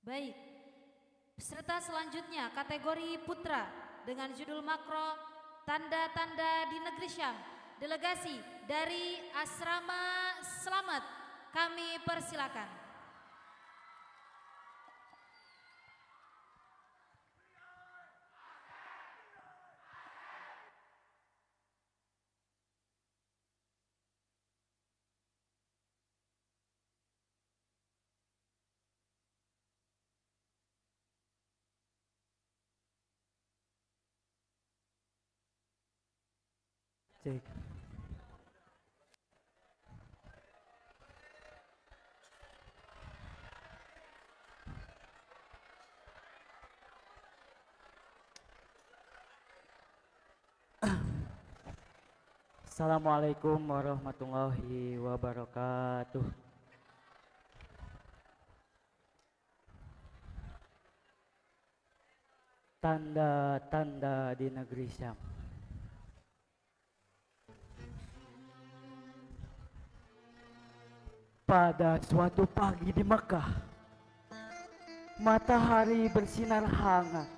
Baik, peserta selanjutnya kategori putra dengan judul makro Tanda-tanda di Negeri Syam. Delegasi dari Asrama Selamat kami persilakan. Cek. Assalamualaikum warahmatullahi wabarakatuh. Tanda-tanda di negeri Syam. Pada suatu pagi di Mekah, matahari bersinar hangat,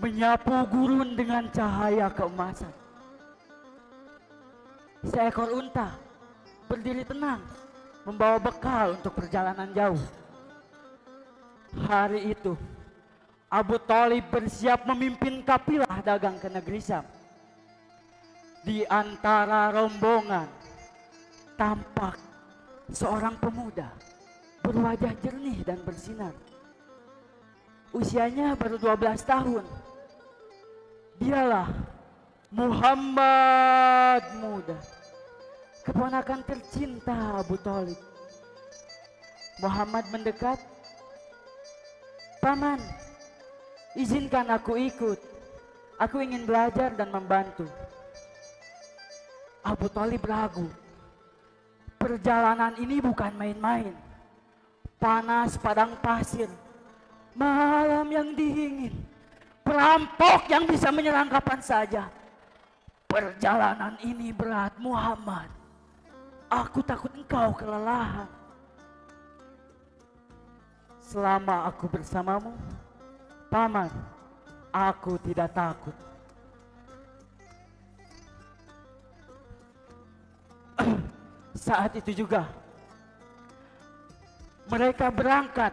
menyapu gurun dengan cahaya keemasan. Seekor unta berdiri tenang, membawa bekal untuk perjalanan jauh. Hari itu, Abu Thalib bersiap memimpin kafilah dagang ke negeri Syam. Di antara rombongan, tampak seorang pemuda berwajah jernih dan bersinar. Usianya baru 12 tahun. Dialah Muhammad Muda, keponakan tercinta Abu Thalib. Muhammad mendekat. "Paman, izinkan aku ikut. Aku ingin belajar dan membantu." Abu Thalib ragu. Perjalanan ini bukan main-main. Panas padang pasir, malam yang dingin, perampok yang bisa menyerang kapan saja. Perjalanan ini berat, Muhammad. Aku takut engkau kelelahan. "Selama aku bersamamu, Paman, aku tidak takut." Saat itu juga mereka berangkat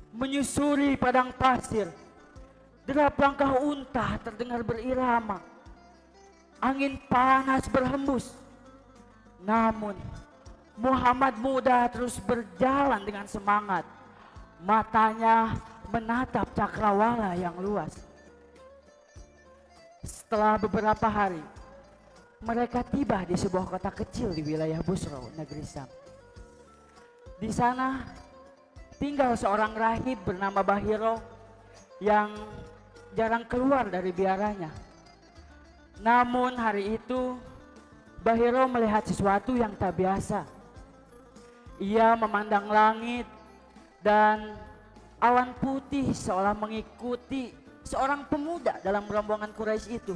menyusuri padang pasir. Derap langkah unta terdengar berirama. Angin panas berhembus. Namun Muhammad Muda terus berjalan dengan semangat. Matanya menatap cakrawala yang luas. Setelah beberapa hari, mereka tiba di sebuah kota kecil di wilayah Busra, negeri Syam. Di sana tinggal seorang rahib bernama Bahiro yang jarang keluar dari biaranya. Namun hari itu Bahiro melihat sesuatu yang tak biasa. Ia memandang langit dan awan putih seolah mengikuti seorang pemuda dalam rombongan Quraisy itu.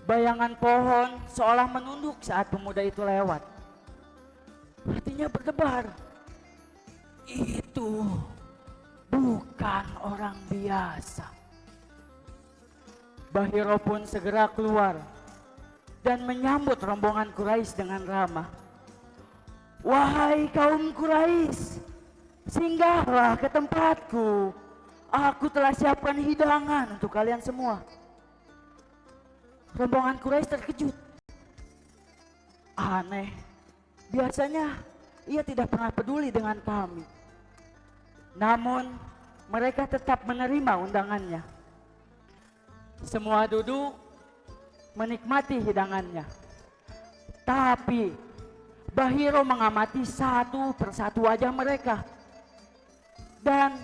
Bayangan pohon seolah menunduk saat pemuda itu lewat. Hatinya berdebar. Itu bukan orang biasa. Bahiro pun segera keluar dan menyambut rombongan Quraisy dengan ramah. "Wahai kaum Quraisy, singgahlah ke tempatku. Aku telah siapkan hidangan untuk kalian semua." Rombongan Quraisy terkejut. Aneh, biasanya ia tidak pernah peduli dengan kami. Namun mereka tetap menerima undangannya. Semua duduk menikmati hidangannya. Tapi Bahiro mengamati satu persatu wajah mereka dan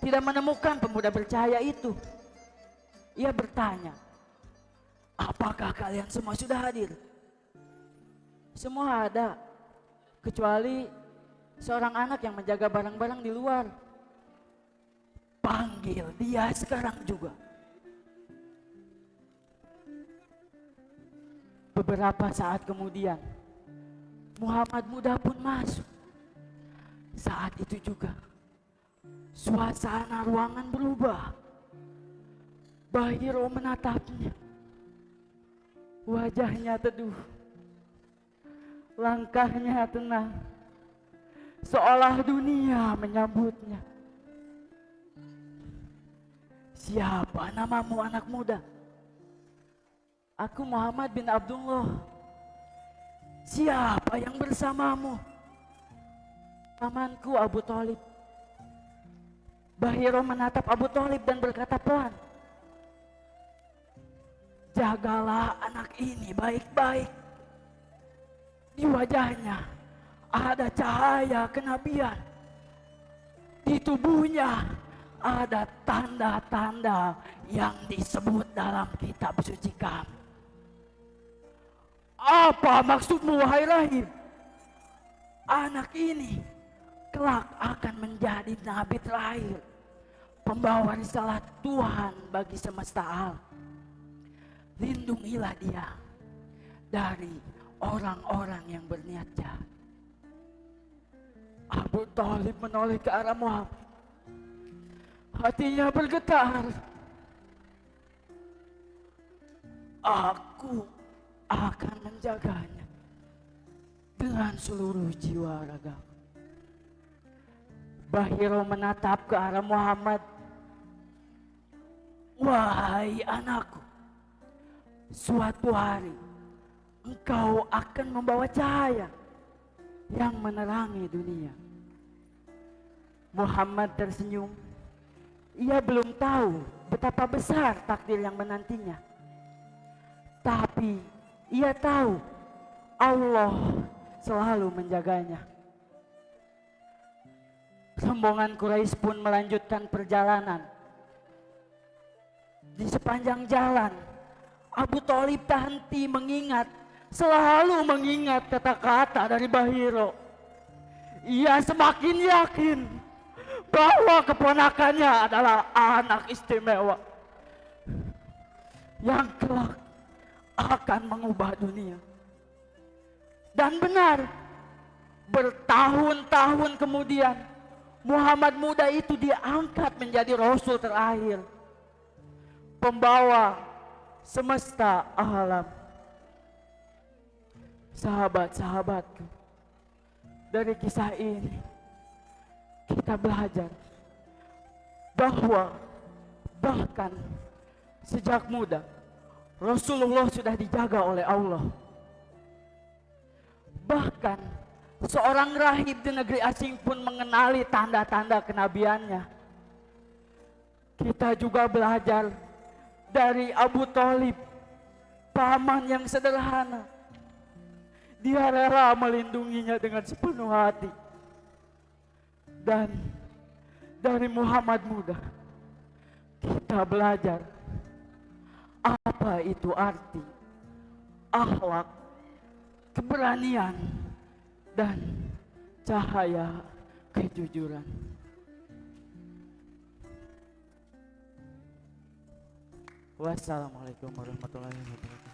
tidak menemukan pemuda bercahaya itu. Ia bertanya, "Apakah kalian semua sudah hadir?" "Semua ada, kecuali seorang anak yang menjaga barang-barang di luar." "Panggil dia sekarang juga." Beberapa saat kemudian, Muhammad Muda pun masuk. Saat itu juga suasana ruangan berubah. Bahiro menatapnya. Wajahnya teduh, langkahnya tenang, seolah dunia menyambutnya. Siapa namamu anak muda? Aku Muhammad bin Abdullah. Siapa yang bersamamu? Pamanku Abu Thalib. Bahiro menatap Abu Thalib dan berkata pelan, jagalah anak ini baik-baik. Di wajahnya ada cahaya kenabian. Di tubuhnya ada tanda-tanda yang disebut dalam kitab suci kami. Apa maksudmu wahai rahib? Anak ini kelak akan menjadi nabi terakhir, pembawa risalah Tuhan bagi semesta alam. Lindungilah dia dari orang-orang yang berniat jahat. Abu Thalib menoleh ke arah Muhammad. Hatinya bergetar. Aku akan menjaganya dengan seluruh jiwa raga. Bahiro menatap ke arah Muhammad. Wahai anakku, suatu hari engkau akan membawa cahaya yang menerangi dunia. Muhammad tersenyum. Ia belum tahu betapa besar takdir yang menantinya. Tapi ia tahu Allah selalu menjaganya. Rombongan Quraisy pun melanjutkan perjalanan. Di sepanjang jalan, Abu Thalib tak henti mengingat, selalu mengingat kata-kata dari Bahiro. Ia semakin yakin bahwa keponakannya adalah anak istimewa yang kelak akan mengubah dunia. Dan benar, bertahun-tahun kemudian Muhammad muda itu diangkat menjadi rasul terakhir, pembawa semesta alam. Sahabat-sahabatku, dari kisah ini kita belajar bahwa bahkan sejak muda Rasulullah sudah dijaga oleh Allah. Bahkan seorang rahib di negeri asing pun mengenali tanda-tanda kenabiannya. Kita juga belajar dari Abu Thalib, paman yang sederhana. Dia rela melindunginya dengan sepenuh hati. Dan dari Muhammad muda, kita belajar apa itu arti akhlak, keberanian, dan cahaya kejujuran. Wassalamualaikum warahmatullahi wabarakatuh.